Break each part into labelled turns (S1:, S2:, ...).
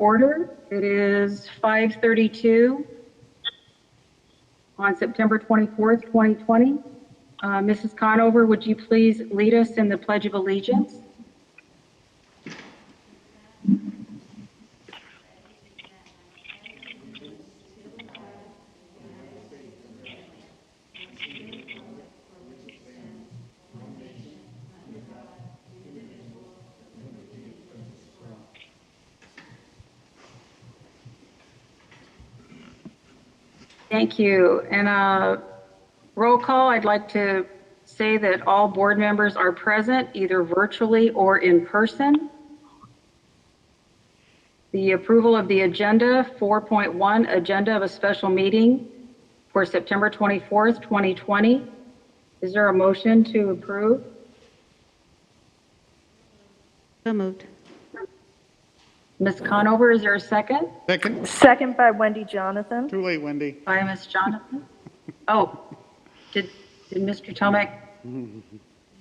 S1: Order. It is 5:32 on September 24th, 2020. Mrs. Conover, would you please lead us in the Pledge of Allegiance? Thank you. And roll call, I'd like to say that all board members are present, either virtually or in person. The approval of the agenda, 4.1, agenda of a special meeting for September 24th, 2020. Is there a motion to approve?
S2: So moved.
S1: Ms. Conover, is there a second?
S3: Second.
S4: Second by Wendy Jonathan.
S3: Too late, Wendy.
S1: By Ms. Jonathan? Oh, did Mr. Tomek?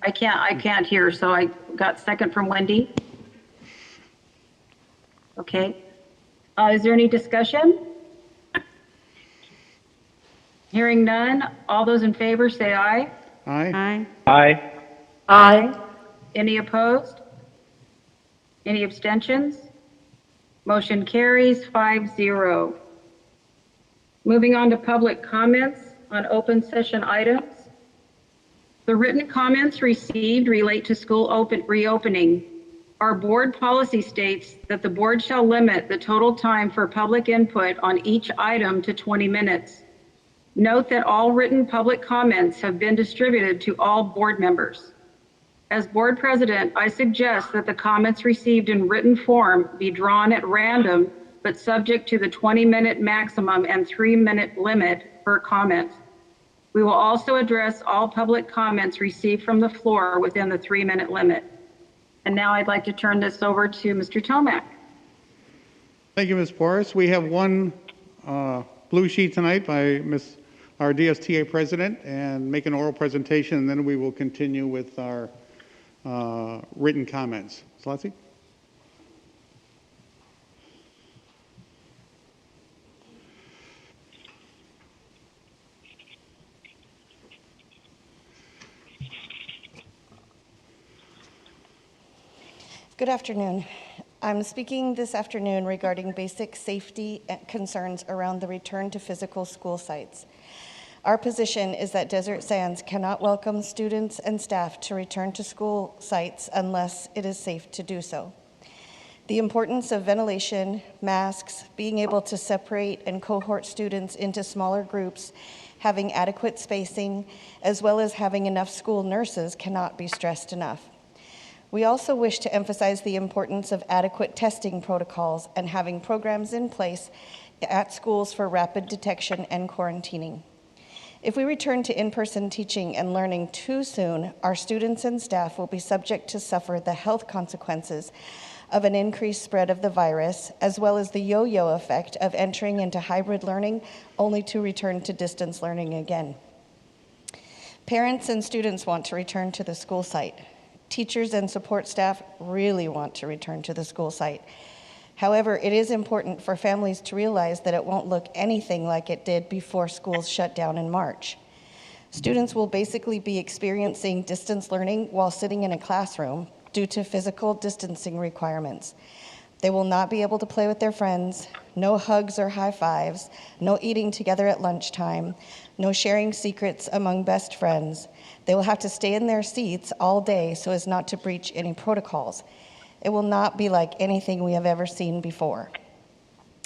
S1: I can't hear, so I got second from Wendy. Okay. Is there any discussion? Hearing none, all those in favor say aye.
S3: Aye.
S2: Aye.
S5: Aye.
S4: Aye.
S1: Any opposed? Any abstentions? Motion carries 5-0. Moving on to public comments on open session items. The written comments received relate to school reopening. Our board policy states that the board shall limit the total time for public input on each item to 20 minutes. Note that all written public comments have been distributed to all board members. As board president, I suggest that the comments received in written form be drawn at random, but subject to the 20-minute maximum and 3-minute limit per comment. We will also address all public comments received from the floor within the 3-minute limit. And now I'd like to turn this over to Mr. Tomek.
S3: Thank you, Ms. Porras. We have one blue sheet tonight by our DSTA president and make an oral presentation, and then we will continue with our written comments. Slothy?
S6: Good afternoon. I'm speaking this afternoon regarding basic safety concerns around the return to physical school sites. Our position is that Desert Sands cannot welcome students and staff to return to school sites unless it is safe to do so. The importance of ventilation, masks, being able to separate and cohort students into smaller groups, having adequate spacing, as well as having enough school nurses cannot be stressed enough. We also wish to emphasize the importance of adequate testing protocols and having programs in place at schools for rapid detection and quarantining. If we return to in-person teaching and learning too soon, our students and staff will be subject to suffer the health consequences of an increased spread of the virus, as well as the yo-yo effect of entering into hybrid learning only to return to distance learning again. Parents and students want to return to the school site. Teachers and support staff really want to return to the school site. However, it is important for families to realize that it won't look anything like it did before schools shut down in March. Students will basically be experiencing distance learning while sitting in a classroom due to physical distancing requirements. They will not be able to play with their friends, no hugs or high fives, no eating together at lunchtime, no sharing secrets among best friends. They will have to stay in their seats all day so as not to breach any protocols. It will not be like anything we have ever seen before.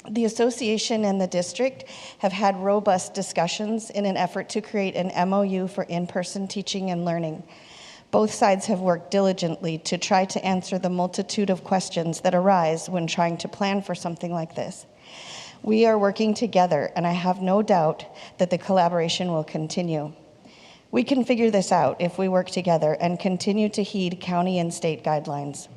S6: The association and the district have had robust discussions in an effort to create an MOU for in-person teaching and learning. Both sides have worked diligently to try to answer the multitude of questions that arise when trying to plan for something like this. We are working together, and I have no doubt that the collaboration will continue. We can figure this out if we work together and continue to heed county and state guidelines.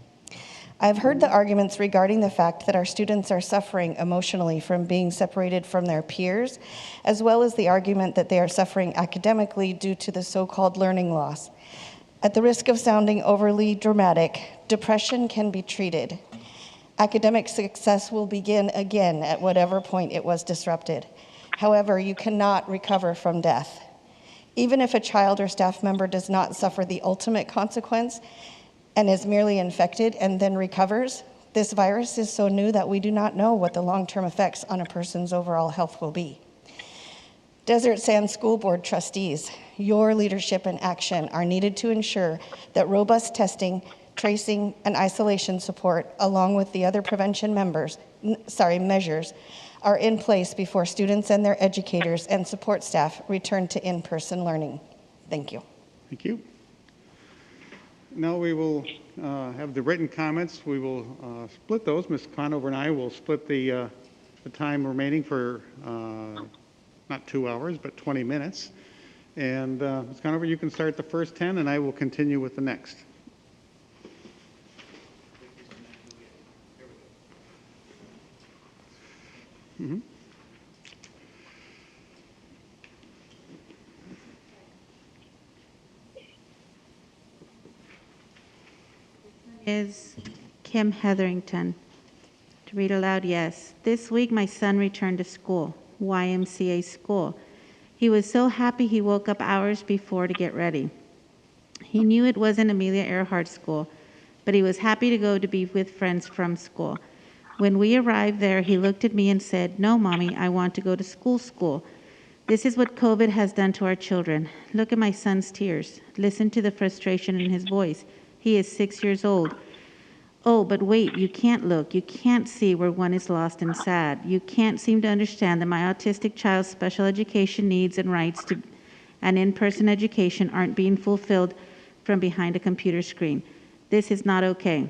S6: I've heard the arguments regarding the fact that our students are suffering emotionally from being separated from their peers, as well as the argument that they are suffering academically due to the so-called learning loss. At the risk of sounding overly dramatic, depression can be treated. Academic success will begin again at whatever point it was disrupted. However, you cannot recover from death. Even if a child or staff member does not suffer the ultimate consequence and is merely infected and then recovers, this virus is so new that we do not know what the long-term effects on a person's overall health will be. Desert Sands School Board trustees, your leadership and action are needed to ensure that robust testing, tracing, and isolation support, along with the other prevention measures, are in place before students and their educators and support staff return to in-person learning. Thank you.
S3: Thank you. Now we will have the written comments. We will split those. Ms. Conover and I will split the time remaining for not 2 hours, but 20 minutes. And Ms. Conover, you can start the first 10, and I will continue with the next. Mm-hmm.
S2: Is Kim Hetherington. To read aloud, yes. This week my son returned to school, YMCA school. He was so happy he woke up hours before to get ready. He knew it wasn't Amelia Earhart school, but he was happy to go to be with friends from school. When we arrived there, he looked at me and said, "No, Mommy, I want to go to school. This is what COVID has done to our children. Look at my son's tears. Listen to the frustration in his voice. He is 6 years old. Oh, but wait, you can't look. You can't see where one is lost and sad. You can't seem to understand that my autistic child's special education needs and rights to an in-person education aren't being fulfilled from behind a computer screen. This is not okay.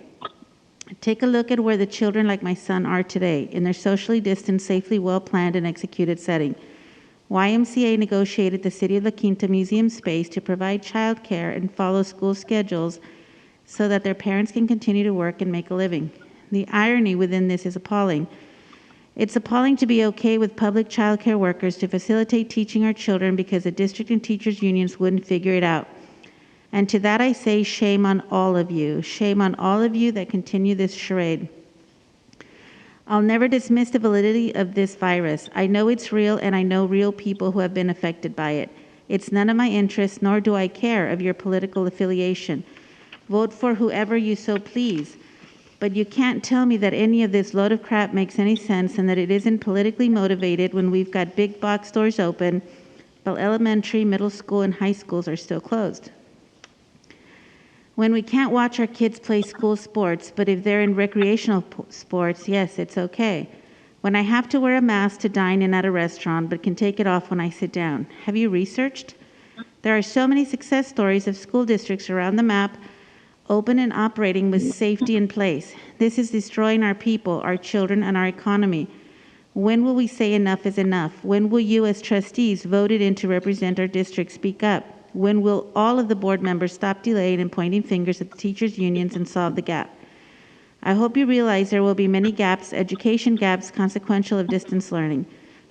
S2: Take a look at where the children like my son are today, in their socially distanced, safely well-planned and executed setting. YMCA negotiated the City of La Quinta Museum space to provide childcare and follow school schedules so that their parents can continue to work and make a living. The irony within this is appalling. It's appalling to be okay with public child care workers to facilitate teaching our children because the district and teachers unions wouldn't figure it out. And to that I say, shame on all of you. Shame on all of you that continue this charade. I'll never dismiss the validity of this virus. I know it's real, and I know real people who have been affected by it. It's none of my interest, nor do I care of your political affiliation. Vote for whoever you so please. But you can't tell me that any of this load of crap makes any sense and that it isn't politically motivated when we've got big box stores open, while elementary, middle school, and high schools are still closed. When we can't watch our kids play school sports, but if they're in recreational sports, yes, it's okay. When I have to wear a mask to dine in at a restaurant, but can take it off when I sit down. Have you researched? There are so many success stories of school districts around the map, open and operating with safety in place. This is destroying our people, our children, and our economy. When will we say enough is enough? When will you as trustees voted in to represent our district speak up? When will all of the board members stop delaying and pointing fingers at the teachers' unions and solve the gap? I hope you realize there will be many gaps, education gaps, consequential of distance learning.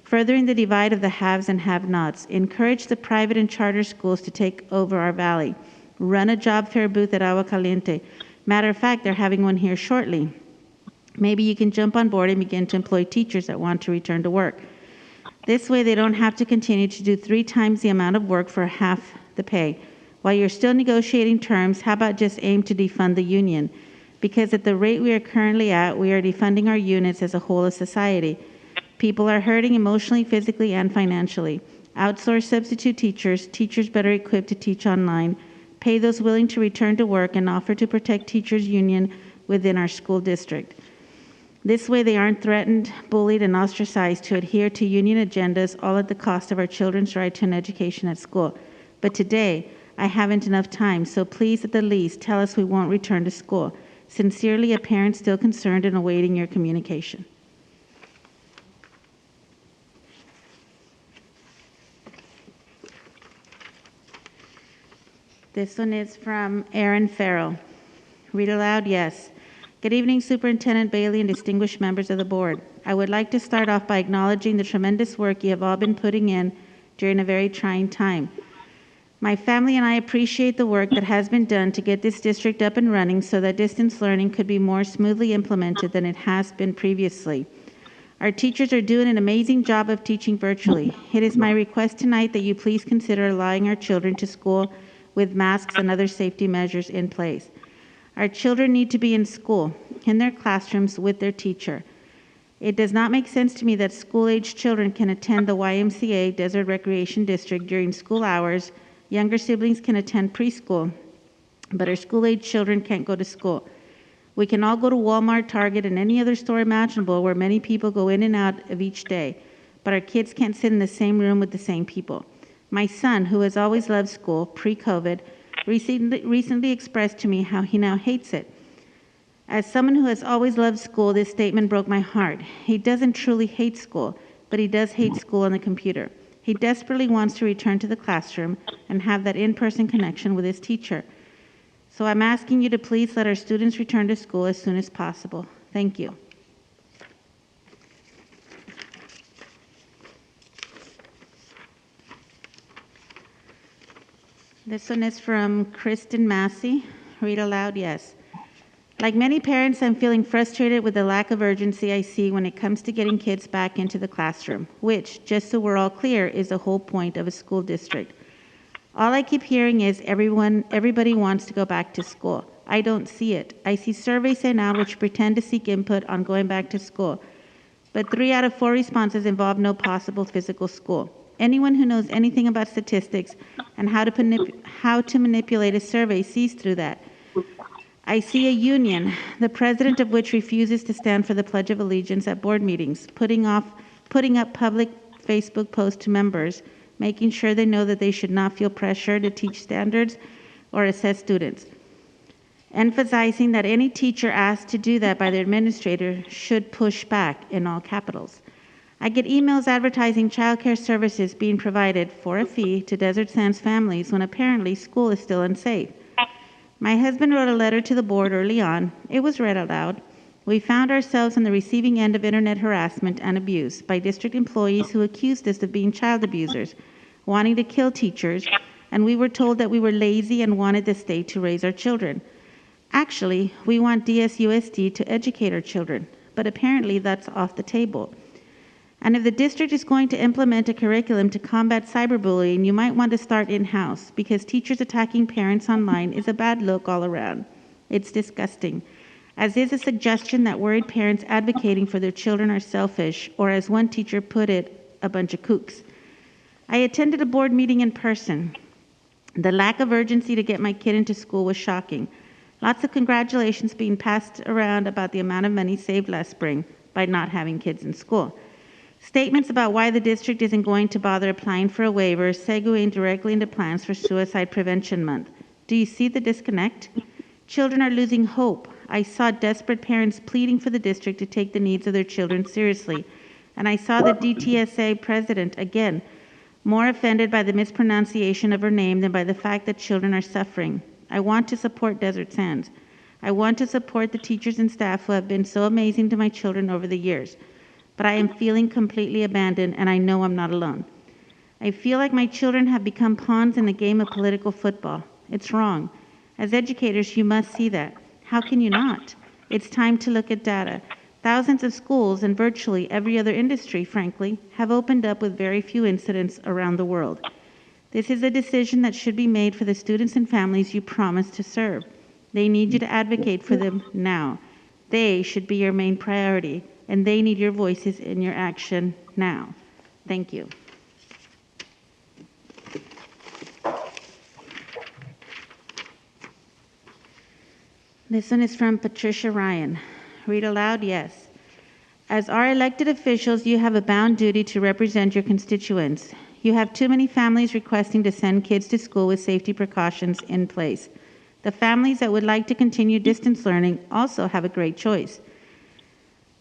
S2: Furthering the divide of the haves and have-nots. Encourage the private and charter schools to take over our valley. Run a job fair booth at Agua Caliente. Matter of fact, they're having one here shortly. Maybe you can jump on board and begin to employ teachers that want to return to work. This way they don't have to continue to do 3 times the amount of work for half the pay. While you're still negotiating terms, how about just aim to defund the union? Because at the rate we are currently at, we are defunding our units as a whole of society. People are hurting emotionally, physically, and financially. Outsource substitute teachers, teachers better equipped to teach online, pay those willing to return to work, and offer to protect teachers' union within our school district. This way they aren't threatened, bullied, and ostracized to adhere to union agendas, all at the cost of our children's right to an education at school. But today, I haven't enough time, so please at the least tell us we won't return to school. Sincerely, a parent still concerned and awaiting your communication. This one is from Aaron Farrel. Read aloud, yes. Good evening, Superintendent Bailey and distinguished members of the board. I would like to start off by acknowledging the tremendous work you have all been putting in during a very trying time. My family and I appreciate the work that has been done to get this district up and running so that distance learning could be more smoothly implemented than it has been previously. Our teachers are doing an amazing job of teaching virtually. It is my request tonight that you please consider allowing our children to school with masks and other safety measures in place. Our children need to be in school, in their classrooms with their teacher. It does not make sense to me that school-aged children can attend the YMCA Desert Recreation District during school hours. Younger siblings can attend preschool, but our school-aged children can't go to school. We can all go to Walmart, Target, and any other store imaginable where many people go in and out of each day, but our kids can't sit in the same room with the same people. My son, who has always loved school pre-COVID, recently expressed to me how he now hates it. As someone who has always loved school, this statement broke my heart. He doesn't truly hate school, but he does hate school on the computer. He desperately wants to return to the classroom and have that in-person connection with his teacher. So I'm asking you to please let our students return to school as soon as possible. Thank you. This one is from Kristen Massey. Read aloud, yes. Like many parents, I'm feeling frustrated with the lack of urgency I see when it comes to getting kids back into the classroom, which, just so we're all clear, is the whole point of a school district. All I keep hearing is everybody wants to go back to school. I don't see it. I see surveys sent out which pretend to seek input on going back to school, but 3 out of 4 responses involve no possible physical school. Anyone who knows anything about statistics and how to manipulate a survey sees through that. I see a union, the president of which refuses to stand for the Pledge of Allegiance at board meetings, putting up public Facebook posts to members, making sure they know that they should not feel pressure to teach standards or assess students, emphasizing that any teacher asked to do that by their administrator should push back in all capitals. I get emails advertising childcare services being provided for a fee to Desert Sands families when apparently school is still unsafe. My husband wrote a letter to the board early on. It was read aloud. We found ourselves on the receiving end of internet harassment and abuse by district employees who accused us of being child abusers, wanting to kill teachers, and we were told that we were lazy and wanted the state to raise our children. Actually, we want DSUSD to educate our children, but apparently that's off the table. And if the district is going to implement a curriculum to combat cyberbullying, you might want to start in-house, because teachers attacking parents online is a bad look all around. It's disgusting. As is a suggestion that worried parents advocating for their children are selfish, or as one teacher put it, a bunch of kooks. I attended a board meeting in person. The lack of urgency to get my kid into school was shocking. Lots of congratulations being passed around about the amount of money saved last spring by not having kids in school. Statements about why the district isn't going to bother applying for a waiver, segueing directly into plans for Suicide Prevention Month. Do you see the disconnect? Children are losing hope. I saw desperate parents pleading for the district to take the needs of their children seriously. And I saw the DSTA president, again, more offended by the mispronunciation of her name than by the fact that children are suffering. I want to support Desert Sands. I want to support the teachers and staff who have been so amazing to my children over the years. But I am feeling completely abandoned, and I know I'm not alone. I feel like my children have become pawns in the game of political football. It's wrong. As educators, you must see that. How can you not? It's time to look at data. Thousands of schools and virtually every other industry, frankly, have opened up with very few incidents around the world. This is a decision that should be made for the students and families you promised to serve. They need you to advocate for them now. They should be your main priority, and they need your voices in your action now. Thank you. This one is from Patricia Ryan. Read aloud, yes. As our elected officials, you have a bound duty to represent your constituents. You have too many families requesting to send kids to school with safety precautions in place. The families that would like to continue distance learning also have a great choice.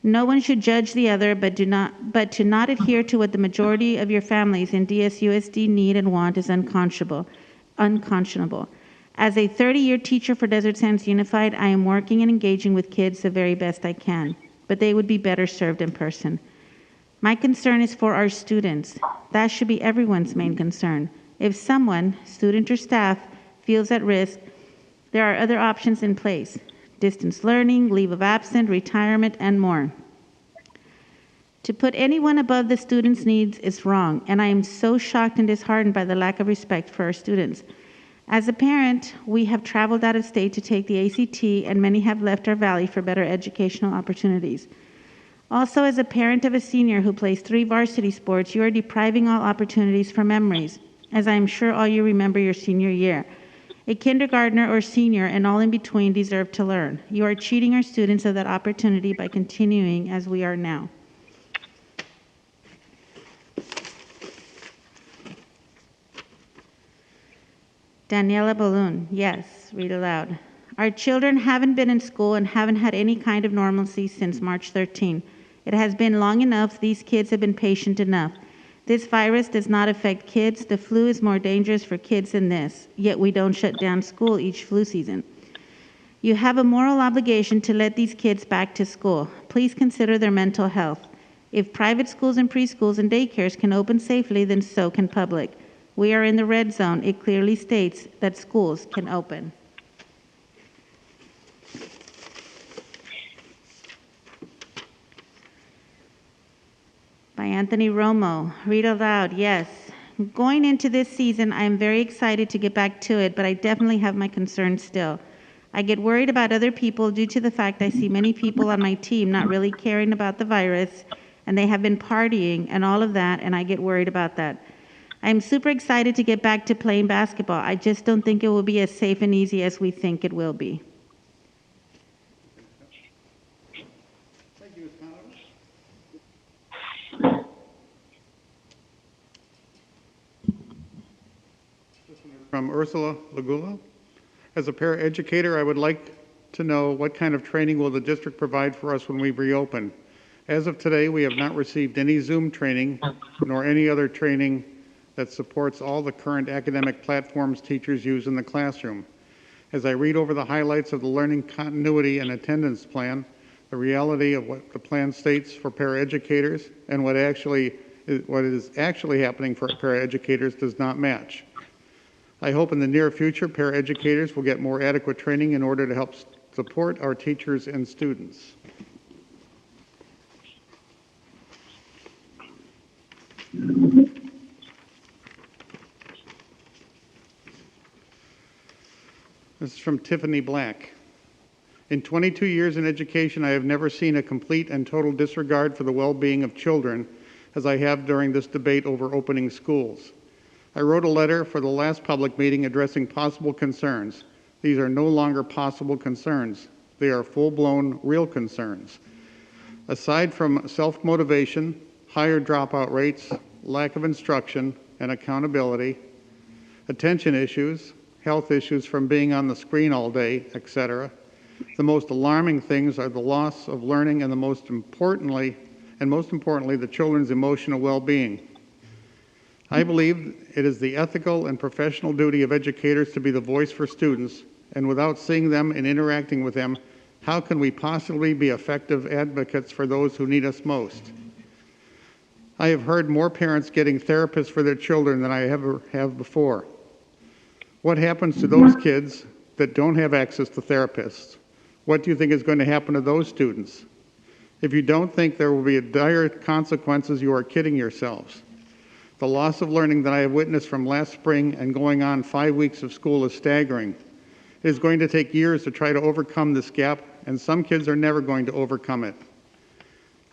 S2: No one should judge the other, but to not adhere to what the majority of your families in DSUSD need and want is unconscionable. As a 30-year teacher for Desert Sands Unified, I am working and engaging with kids the very best I can, but they would be better served in person. My concern is for our students. That should be everyone's main concern. If someone, student or staff, feels at risk, there are other options in place: distance learning, leave of absence, retirement, and more. To put anyone above the student's needs is wrong, and I am so shocked and disheartened by the lack of respect for our students. As a parent, we have traveled out of state to take the ACT, and many have left our valley for better educational opportunities. Also, as a parent of a senior who plays 3 varsity sports, you are depriving all opportunities for memories, as I am sure all you remember your senior year. A kindergartner or senior and all in between deserve to learn. You are cheating our students of that opportunity by continuing as we are now. Danielle Balloon, yes, read aloud. Our children haven't been in school and haven't had any kind of normalcy since March 13. It has been long enough. These kids have been patient enough. This virus does not affect kids. The flu is more dangerous for kids than this, yet we don't shut down school each flu season. You have a moral obligation to let these kids back to school. Please consider their mental health. If private schools and preschools and daycares can open safely, then so can public. We are in the red zone. It clearly states that schools can open. By Anthonyromo, read aloud, yes. Going into this season, I am very excited to get back to it, but I definitely have my concerns still. I get worried about other people due to the fact I see many people on my team not really caring about the virus, and they have been partying and all of that, and I get worried about that. I'm super excited to get back to playing basketball. I just don't think it will be as safe and easy as we think it will be.
S3: Thank you, Ms. Conover. This one is from Ursula Lagula. As a paraeducator, I would like to know what kind of training will the district provide for us when we reopen. As of today, we have not received any Zoom training nor any other training that supports all the current academic platforms teachers use in the classroom. As I read over the highlights of the learning continuity and attendance plan, the reality of what the plan states for paraeducators and what is actually happening for paraeducators does not match. I hope in the near future paraeducators will get more adequate training in order to help support our teachers and students. This is from Tiffany Black. In 22 years in education, I have never seen a complete and total disregard for the well-being of children as I have during this debate over opening schools. I wrote a letter for the last public meeting addressing possible concerns. These are no longer possible concerns. They are full-blown, real concerns. Aside from self-motivation, higher dropout rates, lack of instruction and accountability, attention issues, health issues from being on the screen all day, etc. The most alarming things are the loss of learning and most importantly, the children's emotional well-being. I believe it is the ethical and professional duty of educators to be the voice for students, and without seeing them and interacting with them, how can we possibly be effective advocates for those who need us most? I have heard more parents getting therapists for their children than I ever have before. What happens to those kids that don't have access to therapists? What do you think is going to happen to those students? If you don't think there will be dire consequences, you are kidding yourselves. The loss of learning that I have witnessed from last spring and going on 5 weeks of school is staggering. It is going to take years to try to overcome this gap, and some kids are never going to overcome it.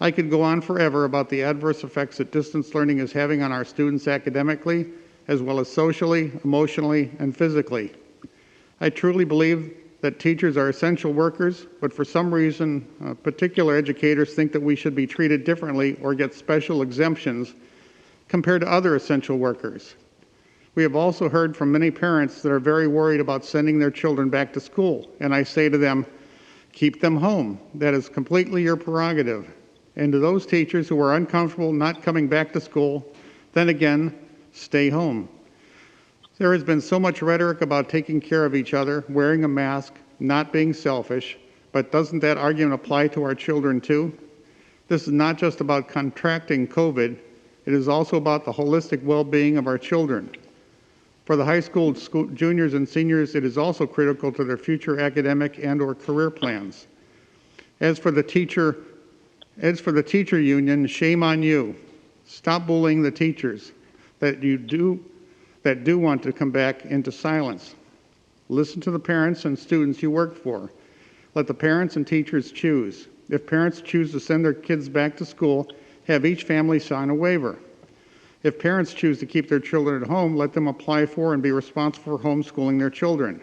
S3: I could go on forever about the adverse effects that distance learning is having on our students academically, as well as socially, emotionally, and physically. I truly believe that teachers are essential workers, but for some reason, particular educators think that we should be treated differently or get special exemptions compared to other essential workers. We have also heard from many parents that are very worried about sending their children back to school, and I say to them, keep them home. That is completely your prerogative. And to those teachers who are uncomfortable not coming back to school, then again, stay home. There has been so much rhetoric about taking care of each other, wearing a mask, not being selfish, but doesn't that argument apply to our children too? This is not just about contracting COVID, it is also about the holistic well-being of our children. For the high school juniors and seniors, it is also critical to their future academic and/or career plans. As for the teacher union, shame on you. Stop bullying the teachers that do want to come back into silence. Listen to the parents and students you work for. Let the parents and teachers choose. If parents choose to send their kids back to school, have each family sign a waiver. If parents choose to keep their children at home, let them apply for and be responsible for homeschooling their children.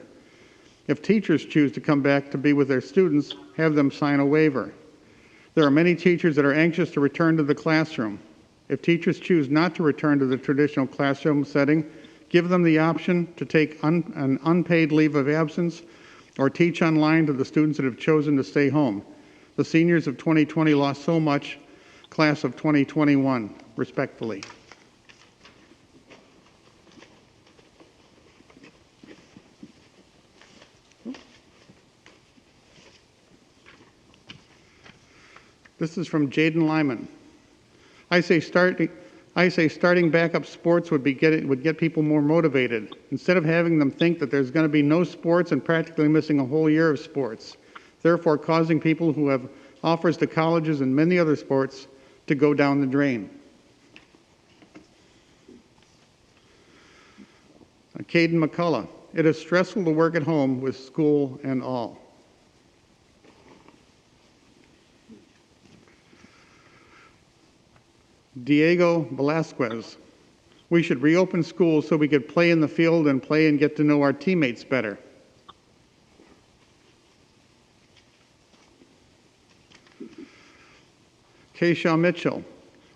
S3: If teachers choose to come back to be with their students, have them sign a waiver. There are many teachers that are anxious to return to the classroom. If teachers choose not to return to the traditional classroom setting, give them the option to take an unpaid leave of absence or teach online to the students that have chosen to stay home. The seniors of 2020 lost so much, class of 2021, respectfully. This is from Jaden Lyman. I say starting back up sports would get people more motivated, instead of having them think that there's going to be no sports and practically missing a whole year of sports, therefore causing people who have offers to colleges and many other sports to go down the drain. Keisha Mitchell, it is stressful to work at home with school and all. Diego Vasquez, we should reopen schools so we could play in the field and play and get to know our teammates better. Keisha Mitchell,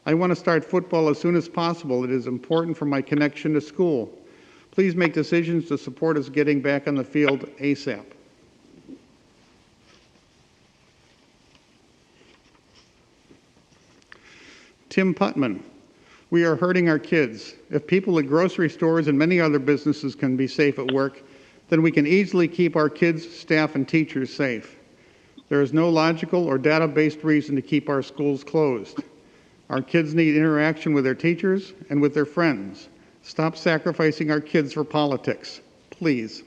S3: I want to start football as soon as possible. It is important for my connection to school. Please make decisions to support us getting back on the field ASAP. Tim Putman, we are hurting our kids. If people at grocery stores and many other businesses can be safe at work, then we can easily keep our kids, staff, and teachers safe. There is no logical or data-based reason to keep our schools closed. Our kids need interaction with their teachers and with their friends. Stop sacrificing our kids for politics, please.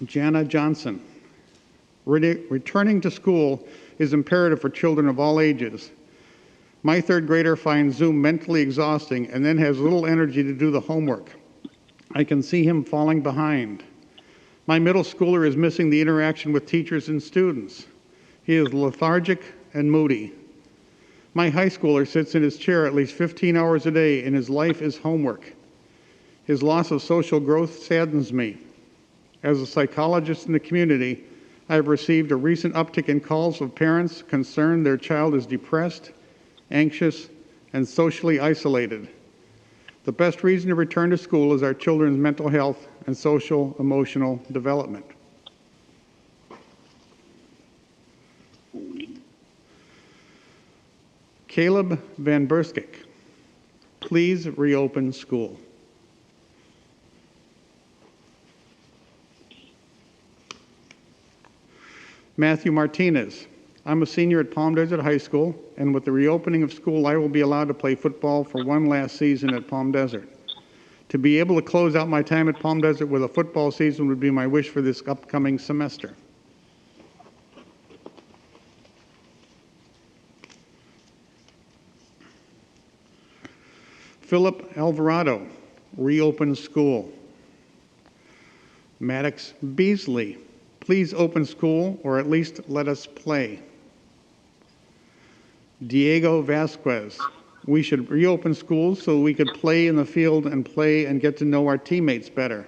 S3: Jana Johnson, returning to school is imperative for children of all ages. My third grader finds Zoom mentally exhausting and then has little energy to do the homework. I can see him falling behind. My middle schooler is missing the interaction with teachers and students. He is lethargic and moody. My high schooler sits in his chair at least 15 hours a day and his life is homework. His loss of social growth saddens me. As a psychologist in the community, I have received a recent uptick in calls of parents concerned their child is depressed, anxious, and socially isolated. The best reason to return to school is our children's mental health and social emotional development. Caleb VanBurk, please reopen school. Matthew Martinez, I'm a senior at Palm Desert High School, and with the reopening of school, I will be allowed to play football for one last season at Palm Desert. To be able to close out my time at Palm Desert with a football season would be my wish for this upcoming semester. Philip Alvarado, reopen school. Maddox Beasley, please open school or at least let us play. Diego Vasquez, we should reopen schools so we could play in the field and play and get to know our teammates better.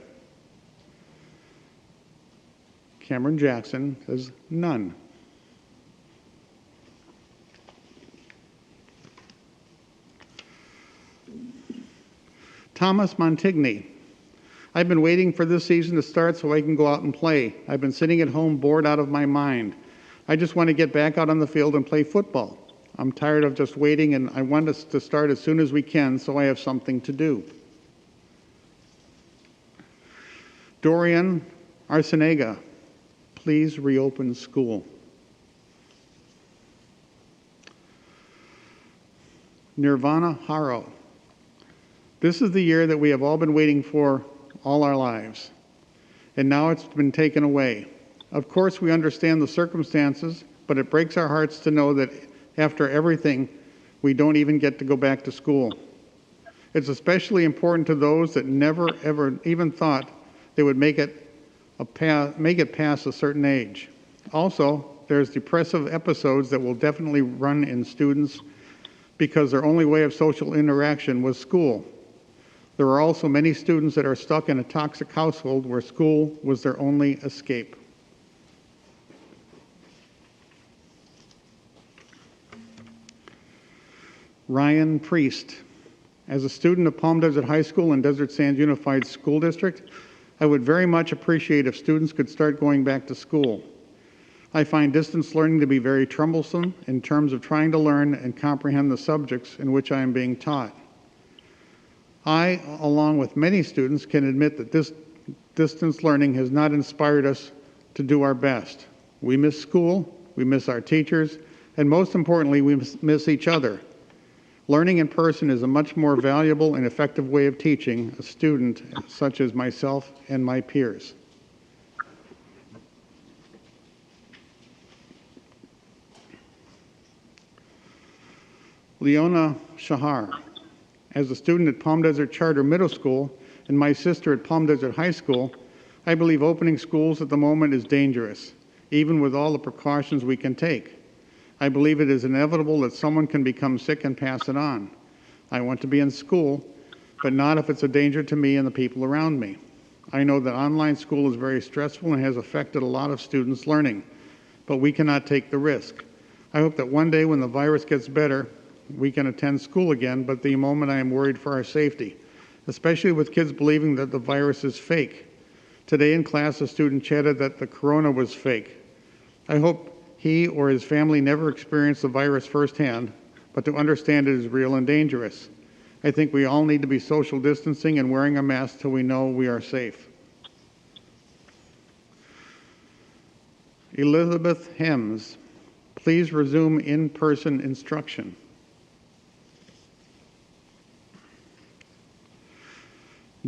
S3: Cameron Jackson says none. Thomas Montigny, I've been waiting for this season to start so I can go out and play. I've been sitting at home bored out of my mind. I just want to get back out on the field and play football. I'm tired of just waiting and I want us to start as soon as we can so I have something to do. Dorian Arsenega, please reopen school. Nirvana Haro, This is the year that we have all been waiting for all our lives, and now it's been taken away. Of course, we understand the circumstances, but it breaks our hearts to know that after everything, we don't even get to go back to school. It's especially important to those that never, ever even thought they would make it past a certain age. Also, there's depressive episodes that will definitely run in students because their only way of social interaction was school. There are also many students that are stuck in a toxic household where school was their only escape. Ryan Priest. As a student of Palm Desert High School and Desert Sands Unified School District, I would very much appreciate if students could start going back to school. I find distance learning to be very troublesome in terms of trying to learn and comprehend the subjects in which I am being taught. I, along with many students, can admit that this distance learning has not inspired us to do our best. We miss school, we miss our teachers, and most importantly, we miss each other. Learning in person is a much more valuable and effective way of teaching a student such as myself and my peers. Leona Shahar. As a student at Palm Desert Charter Middle School and my sister at Palm Desert High School, I believe opening schools at the moment is dangerous, even with all the precautions we can take. I believe it is inevitable that someone can become sick and pass it on. I want to be in school, but not if it's a danger to me and the people around me. I know that online school is very stressful and has affected a lot of students' learning, but we cannot take the risk. I hope that one day when the virus gets better, we can attend school again, but at the moment I am worried for our safety, especially with kids believing that the virus is fake. Today in class, a student chatted that the corona was fake. I hope he or his family never experienced the virus firsthand, but to understand it is real and dangerous. I think we all need to be social distancing and wearing a mask till we know we are safe. Elizabeth Hems, please resume in-person instruction.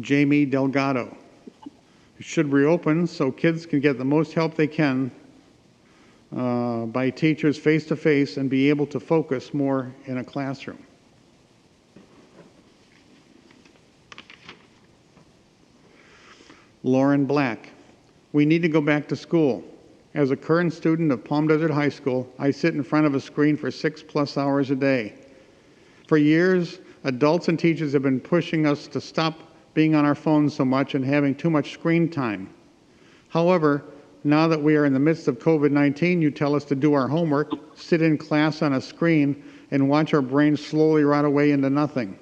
S3: Jamie Delgado, it should reopen so kids can get the most help they can by teachers face-to-face and be able to focus more in a classroom. Lauren Black, we need to go back to school. As a current student of Palm Desert High School, I sit in front of a screen for 6+ hours a day. For years, adults and teachers have been pushing us to stop being on our phones so much and having too much screen time. However, now that we are in the midst of COVID-19, you tell us to do our homework, sit in class on a screen, and watch our brains slowly rot away into nothing.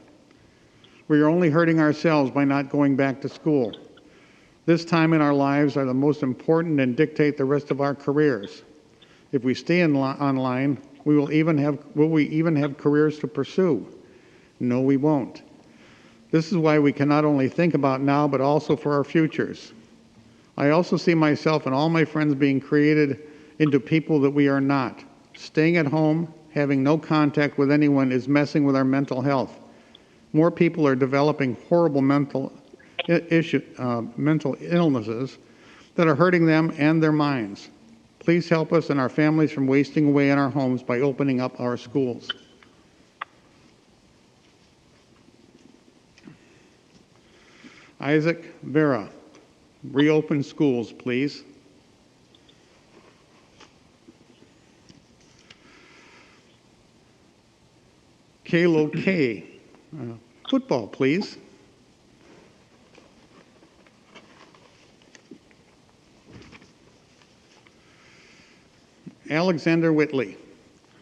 S3: We are only hurting ourselves by not going back to school. This time in our lives are the most important and dictate the rest of our careers. If we stay online, will we even have careers to pursue? No, we won't. This is why we can not only think about now, but also for our futures. I also see myself and all my friends being created into people that we are not. Staying at home, having no contact with anyone is messing with our mental health. More people are developing horrible mental illnesses that are hurting them and their minds. Please help us and our families from wasting away in our homes by opening up our schools. Isaac Vera, reopen schools, please. Kaylo K, football, please. Alexander Whitley,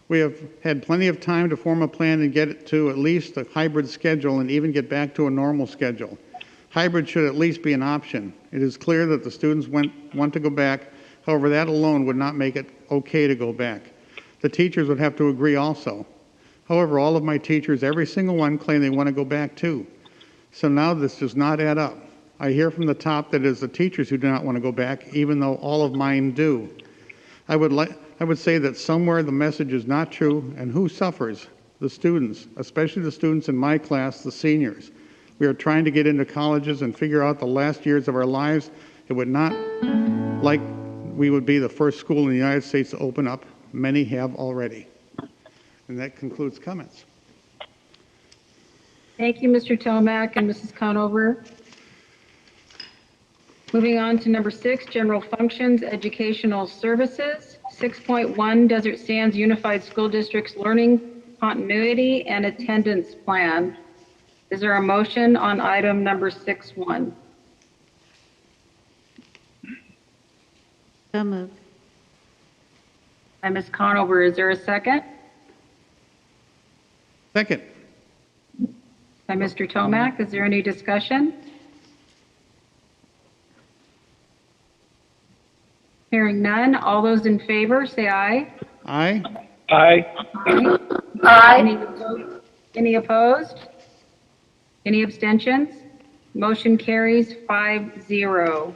S3: we have had plenty of time to form a plan and get it to at least a hybrid schedule and even get back to a normal schedule. Hybrid should at least be an option. It is clear that the students want to go back. However, that alone would not make it okay to go back. The teachers would have to agree also. However, all of my teachers, every single one, claim they want to go back too. So now this does not add up. I hear from the top that it is the teachers who do not want to go back, even though all of mine do. I would say that somewhere the message is not true, and who suffers? The students, especially the students in my class, the seniors. We are trying to get into colleges and figure out the last years of our lives. It would not like we would be the first school in the United States to open up. Many have already. And that concludes comments.
S1: Thank you, Mr. Tomac and Mrs. Conover. Moving on to number 6, general functions, educational services. 6.1, Desert Sands Unified School District's learning continuity and attendance plan. Is there a motion on item number 6.1?
S2: So moved.
S1: By Ms. Conover, is there a second?
S3: Second.
S1: By Mr. Tomac, is there any discussion? Hearing none, all those in favor say aye.
S3: Aye.
S5: Aye.
S4: Aye.
S1: Any opposed? Any abstentions? Motion carries 5-0.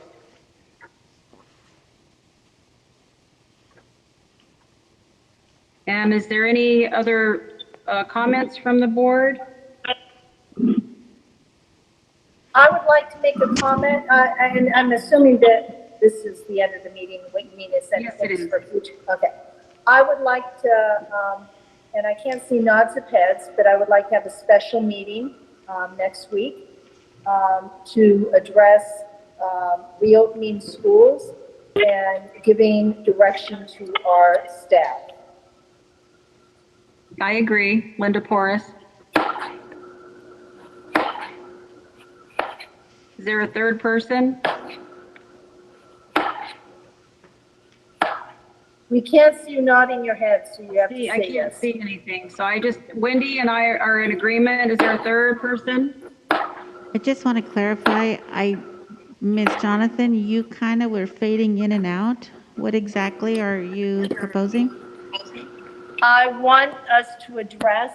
S1: And is there any other comments from the board?
S7: I would like to make a comment, and I'm assuming that this is the end of the meeting. What you mean is that
S1: Yes, it is.
S7: for future. Okay. I would like to, and I can't see nods of heads, but I would like to have a special meeting next week to address reopening schools and giving direction to our staff.
S1: I agree. Linda Porras. Is there a third person?
S7: We can't see you nodding your head, so you have to
S1: See, I
S7: say
S1: can't
S7: yes.
S1: see anything. So Wendy and I are in agreement. Is there a third person?
S2: I just want to clarify, Ms. Jonathan, you kind of were fading in and out. What exactly are you proposing?
S7: I want us to address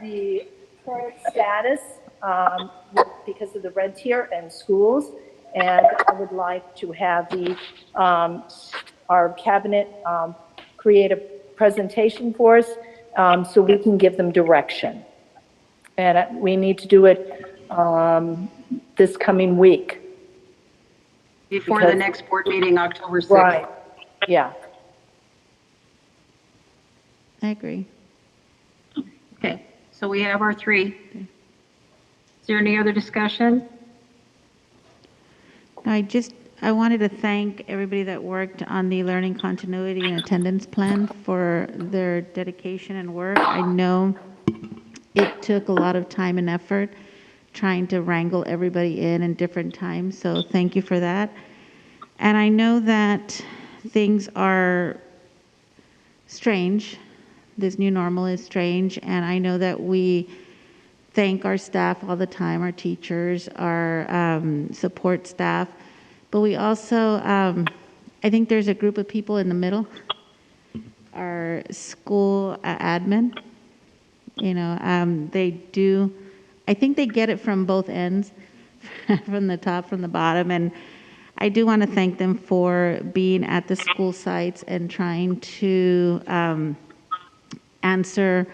S7: the current status because of the red tier and schools, and I would like to have our cabinet create a presentation for us so we can give them direction. And we need to do it this coming week.
S1: Before the
S7: Because-
S1: next board meeting, October 6th.
S7: Right, yeah.
S2: I agree.
S1: Okay, so we have our 3. Is there any other discussion?
S2: I wanted to thank everybody that worked on the learning continuity and attendance plan for their dedication and work. I know it took a lot of time and effort trying to wrangle everybody in different times, so thank you for that. And I know that things are strange. This new normal is strange, and I know that we thank our staff all the time, our teachers, our support staff, but we also, I think there's a group of people in the middle, our school admin, I think they get it from both ends, from the top, from the bottom, and I do want to thank them for being at the school sites and trying to answer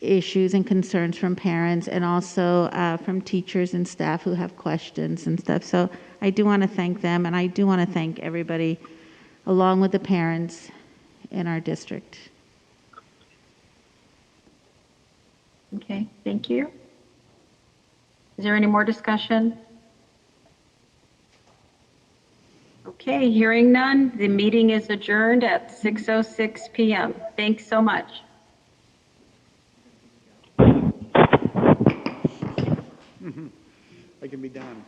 S2: issues and concerns from parents and also from teachers and staff who have questions and stuff. So I do want to thank them, and I do want to thank everybody along with the parents in our district.
S1: Okay, thank you. Is there any more discussion? Okay, hearing none, the meeting is adjourned at 6:06 p.m. Thanks so much.
S3: I can be done.